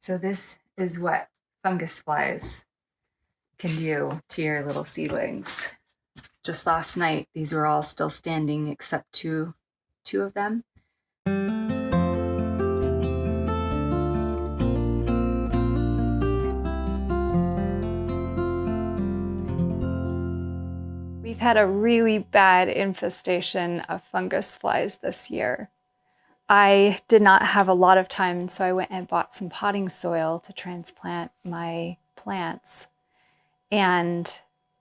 So this is what fungus flies can do to your little seedlings. Just last night, these were all still standing except two of them. We've had a really bad infestation of fungus flies this year. I did not have a lot of time, so I went and bought some potting soil to transplant my plants. And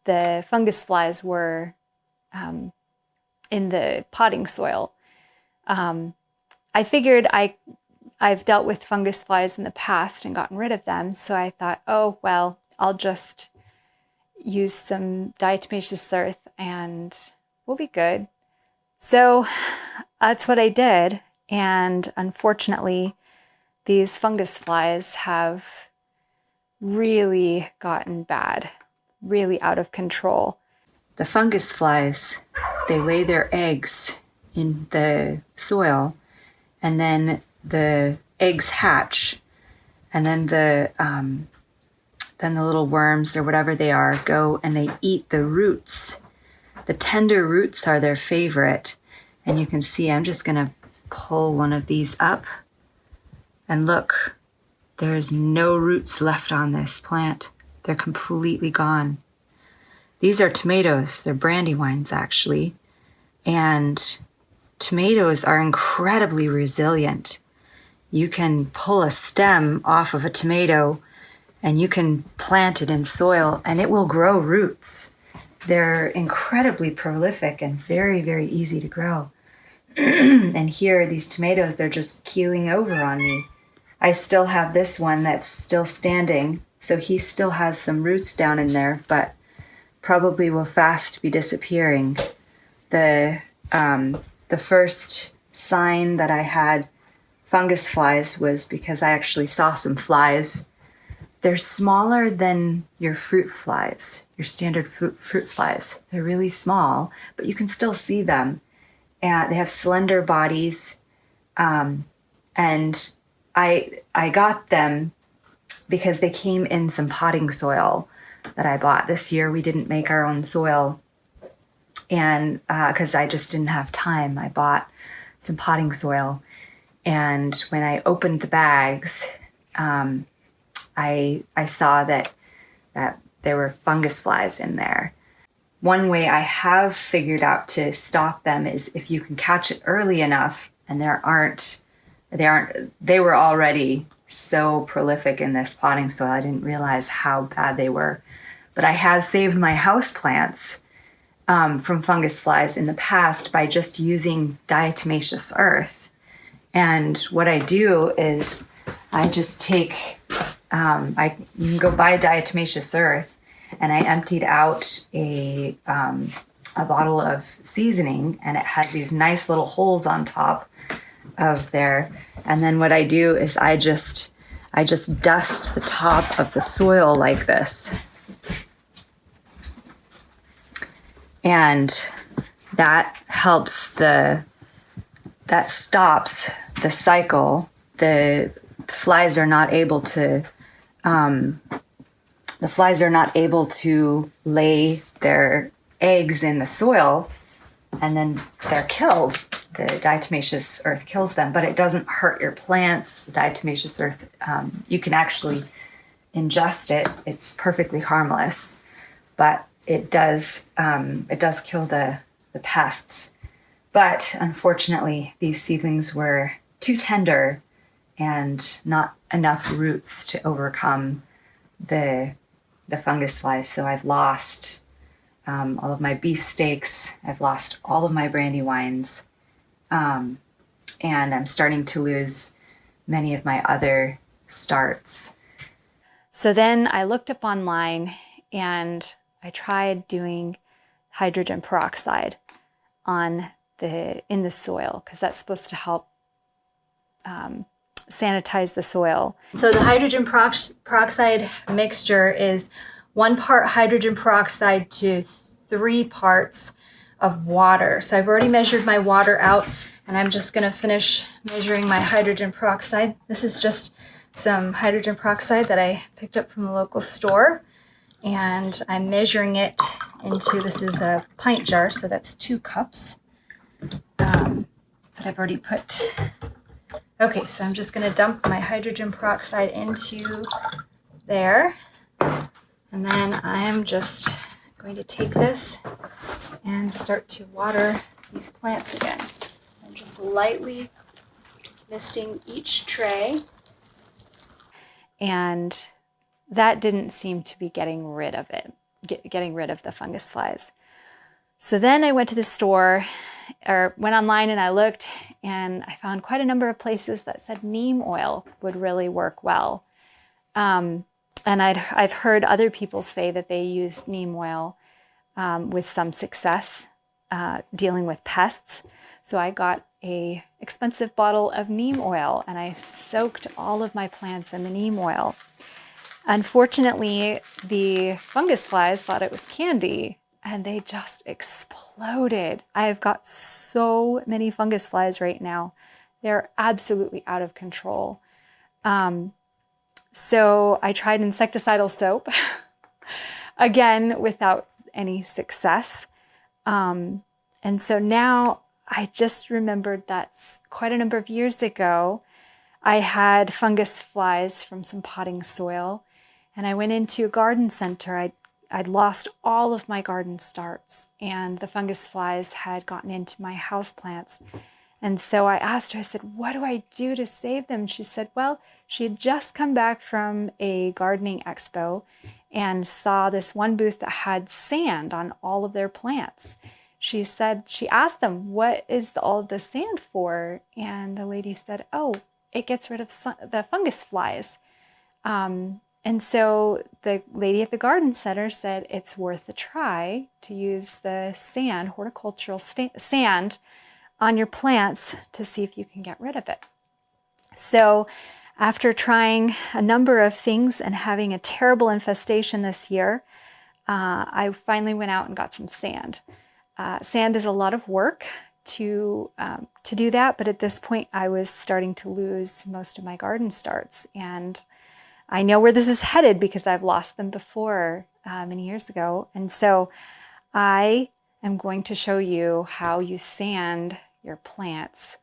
the fungus flies were in the potting soil. I figured I've dealt with fungus flies in the past and gotten rid of them, so I thought, oh, well, I'll just use some diatomaceous earth and we'll be good. So that's what I did. And unfortunately, these fungus flies have really gotten bad, really out of control. The fungus flies, they lay their eggs in the soil, and then the eggs hatch, and then the little worms or whatever they are go and they eat the roots. The tender roots are their favorite. And you can see, I'm just going to pull one of these up. And look, there's no roots left on this plant. They're completely gone. These are tomatoes. They're brandywines, actually. And tomatoes are incredibly resilient. You can pull a stem off of a tomato and you can plant it in soil and it will grow roots. They're incredibly prolific and very, very easy to grow. And here, these tomatoes, they're just keeling over on me. I still have this one that's still standing, so he still has some roots down in there, but probably will fast be disappearing. The first sign that I had fungus flies was because I actually saw some flies. They're smaller than your fruit flies, your standard fruit flies. They're really small, but you can still see them. And they have slender bodies. And I got them because they came in some potting soil that I bought. This year we didn't make our own soil. And because I just didn't have time, I bought some potting soil. And when I opened the bags, I saw that there were fungus flies in there. One way I have figured out to stop them is if you can catch it early enough, and they were already so prolific in this potting soil. I didn't realize how bad they were. But I have saved my houseplants from fungus flies in the past by just using diatomaceous earth. And what I do is I just take, you can go buy diatomaceous earth, and I emptied out a bottle of seasoning, and it has these nice little holes on top of there. And then what I do is I just dust the top of the soil like this. And that stops the cycle. The flies are not able to lay their eggs in the soil, and then they're killed. The diatomaceous earth kills them, but it doesn't hurt your plants. The diatomaceous earth, you can actually ingest it. It's perfectly harmless, but it does kill the pests. But unfortunately, these seedlings were too tender and not enough roots to overcome the fungus flies. So I've lost all of my beefsteaks. I've lost all of my brandywines. And I'm starting to lose many of my other starts. So then I looked up online and I tried doing hydrogen peroxide in the soil, because that's supposed to help sanitize the soil. So the hydrogen peroxide mixture is 1 part hydrogen peroxide to 3 parts of water. So I've already measured my water out, and I'm just going to finish measuring my hydrogen peroxide. This is just some hydrogen peroxide that I picked up from the local store, and I'm measuring it into, this is a pint jar, so that's 2 cups. But I've already put, okay, so I'm just going to dump my hydrogen peroxide into there, and then I'm just going to take this and start to water these plants again. I'm just lightly misting each tray, and that didn't seem to be getting rid of it, getting rid of the fungus flies. So then I went to the store, or went online, and I looked, and I found quite a number of places that said neem oil would really work well. And I've heard other people say that they used neem oil with some success dealing with pests. So I got a expensive bottle of neem oil, and I soaked all of my plants in the neem oil. Unfortunately, the fungus flies thought it was candy, and they just exploded. I have got so many fungus flies right now. They're absolutely out of control. So I tried insecticidal soap, again, without any success. And so now I just remembered that quite a number of years ago, I had fungus flies from some potting soil, and I went into a garden center. I'd lost all of my garden starts, and the fungus flies had gotten into my houseplants. And so I asked her, I said, what do I do to save them? She said, well, she had just come back from a gardening expo and saw this one booth that had sand on all of their plants. She said, she asked them, what is all of the sand for? And the lady said, oh, it gets rid of the fungus flies. And so the lady at the garden center said it's worth a try to use the sand, horticultural sand, on your plants to see if you can get rid of it. So after trying a number of things and having a terrible infestation this year, I finally went out and got some sand. Sand is a lot of work to do that, but at this point I was starting to lose most of my garden starts, and I know where this is headed because I've lost them before many years ago. And so I am going to show you how you sand your plants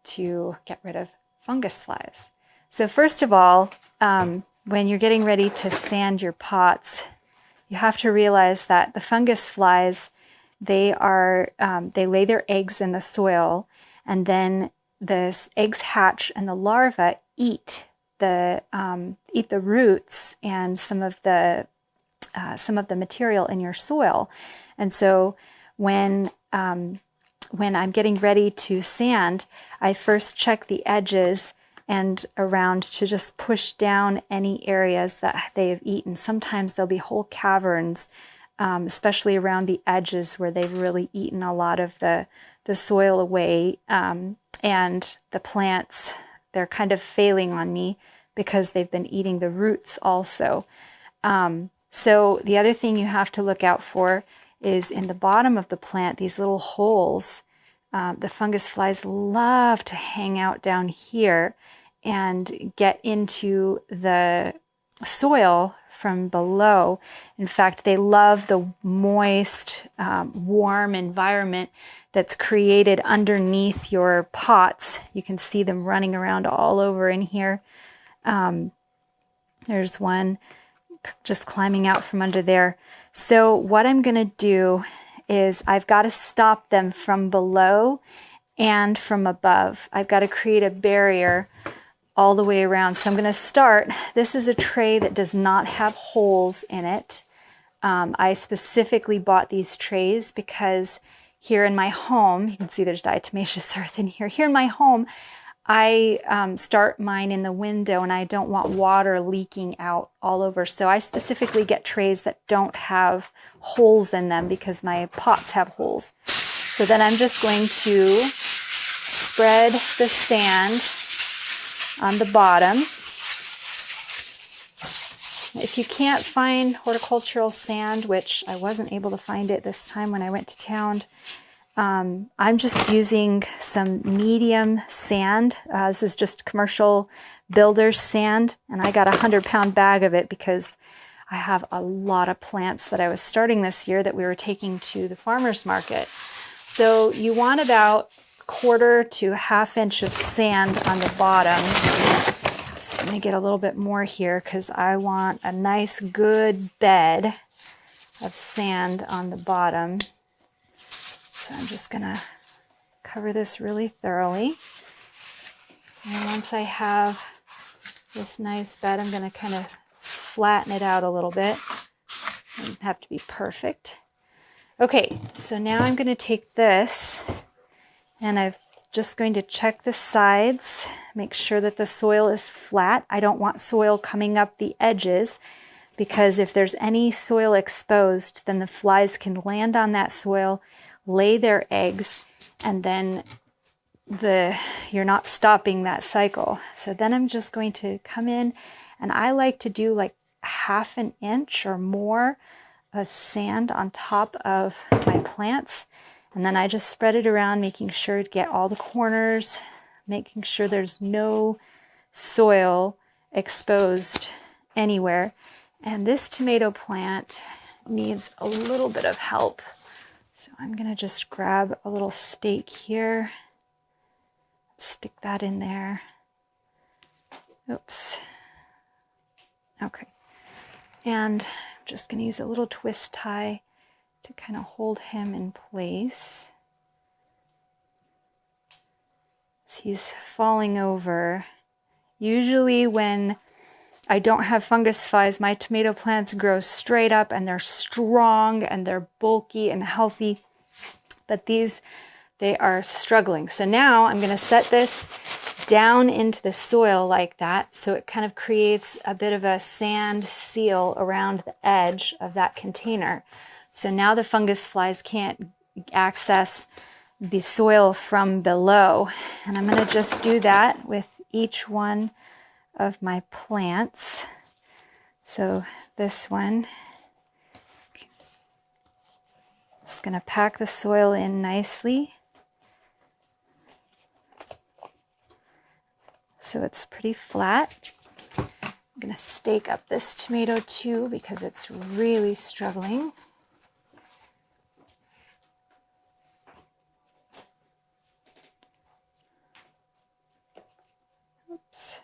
to get rid of fungus flies. So first of all, when you're getting ready to sand your pots, you have to realize that the fungus flies, they lay their eggs in the soil, and then the eggs hatch and the larvae eat the roots and some of the material in your soil. And so when I'm getting ready to sand, I first check the edges and around to just push down any areas that they have eaten. Sometimes there'll be whole caverns, especially around the edges where they've really eaten a lot of the soil away, and the plants, they're kind of failing on me because they've been eating the roots also. So the other thing you have to look out for is in the bottom of the plant, these little holes. The fungus flies love to hang out down here and get into the soil from below. In fact, they love the moist, warm environment that's created underneath your pots. You can see them running around all over in here. There's one just climbing out from under there. So what I'm going to do is I've got to stop them from below and from above. I've got to create a barrier all the way around. So I'm going to start. This is a tray that does not have holes in it. I specifically bought these trays because here in my home, you can see there's diatomaceous earth in here. Here in my home, I start mine in the window, and I don't want water leaking out all over. So I specifically get trays that don't have holes in them because my pots have holes. So then I'm just going to spread the sand on the bottom. If you can't find horticultural sand, which I wasn't able to find it this time when I went to town, I'm just using some medium sand. This is just commercial builder's sand, and I got a 100-pound bag of it because I have a lot of plants that I was starting this year that we were taking to the farmer's market. So you want about 1/4 to 1/2 inch of sand on the bottom. So I'm going to get a little bit more here because I want a nice good bed of sand on the bottom. So I'm just going to cover this really thoroughly. And once I have this nice bed, I'm going to kind of flatten it out a little bit. It doesn't have to be perfect. Okay, so now I'm going to take this and I'm just going to check the sides, make sure that the soil is flat. I don't want soil coming up the edges because if there's any soil exposed, then the flies can land on that soil, lay their eggs, and then you're not stopping that cycle. So then I'm just going to come in, and I like to do like 1/2 inch or more of sand on top of my plants. And then I just spread it around, making sure to get all the corners, making sure there's no soil exposed anywhere. And this tomato plant needs a little bit of help. So I'm going to just grab a little stake here, stick that in there. Oops. Okay. And I'm just going to use a little twist tie to kind of hold him in place. As he's falling over. Usually when I don't have fungus flies, my tomato plants grow straight up and they're strong and they're bulky and healthy. But these, they are struggling. So now I'm going to set this down into the soil like that. So it kind of creates a bit of a sand seal around the edge of that container. So now the fungus flies can't access the soil from below. And I'm going to just do that with each one of my plants. So this one, just going to pack the soil in nicely. So it's pretty flat. I'm going to stake up this tomato too because it's really struggling. Oops.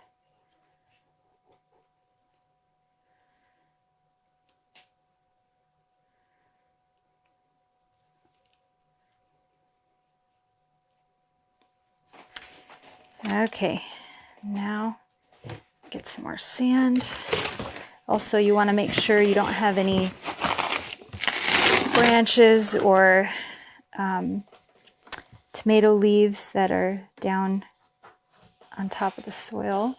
Okay, now get some more sand. Also, you want to make sure you don't have any branches or tomato leaves that are down on top of the soil.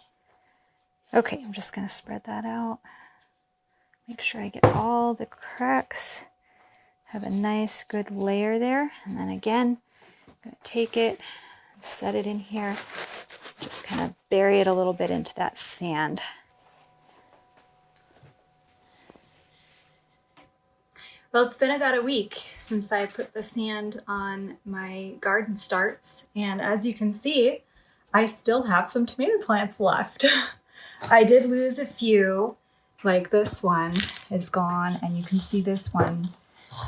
Okay, I'm just going to spread that out. Make sure I get all the cracks. Have a nice good layer there. And then again, I'm going to take it, set it in here, just kind of bury it a little bit into that sand. Well, it's been about a week since I put the sand on my garden starts, and as you can see, I still have some tomato plants left. I did lose a few, like this one is gone, and you can see this one,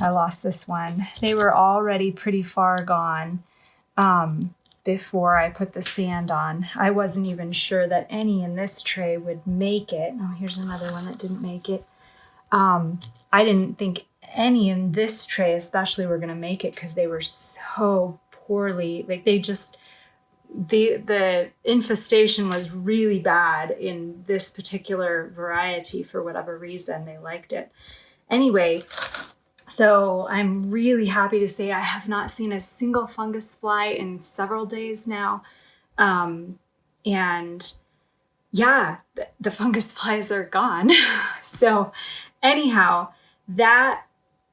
I lost this one. They were already pretty far gone before I put the sand on. I wasn't even sure that any in this tray would make it. Oh, here's another one that didn't make it. I didn't think any in this tray especially were going to make it because they were so poorly, like they just, the infestation was really bad in this particular variety for whatever reason. They liked it. Anyway, so I'm really happy to say I have not seen a single fungus fly in several days now. And yeah, the fungus flies are gone. So anyhow, that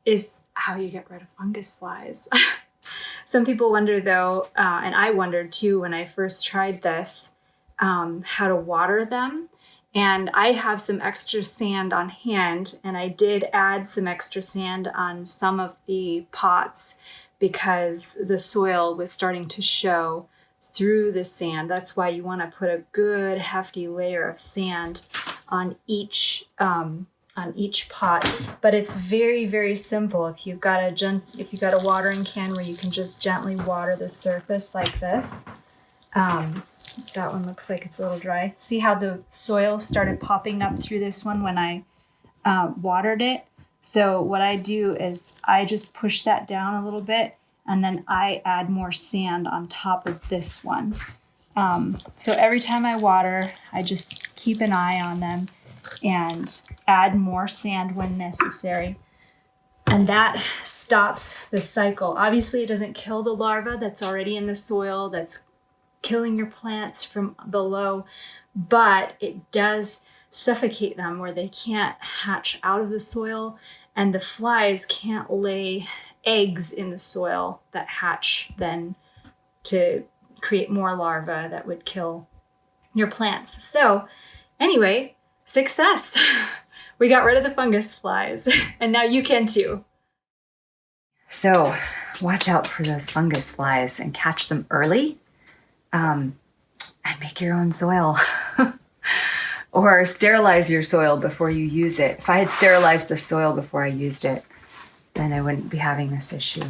is how you get rid of fungus flies. Some people wonder though, and I wondered too when I first tried this, how to water them. And I have some extra sand on hand, and I did add some extra sand on some of the pots because the soil was starting to show through the sand. That's why you want to put a good hefty layer of sand on each pot. But it's very, very simple. If you've got a watering can where you can just gently water the surface like this. That one looks like it's a little dry. See how the soil started popping up through this one when I watered it? So what I do is I just push that down a little bit, and then I add more sand on top of this one. So every time I water, I just keep an eye on them and add more sand when necessary. And that stops the cycle. Obviously, it doesn't kill the larva that's already in the soil, that's killing your plants from below, but it does suffocate them where they can't hatch out of the soil, and the flies can't lay eggs in the soil that hatch then to create more larvae that would kill your plants. So anyway, success. We got rid of the fungus flies, and now you can too. So watch out for those fungus flies and catch them early, and make your own soil. Or sterilize your soil before you use it. If I had sterilized the soil before I used it, then I wouldn't be having this issue.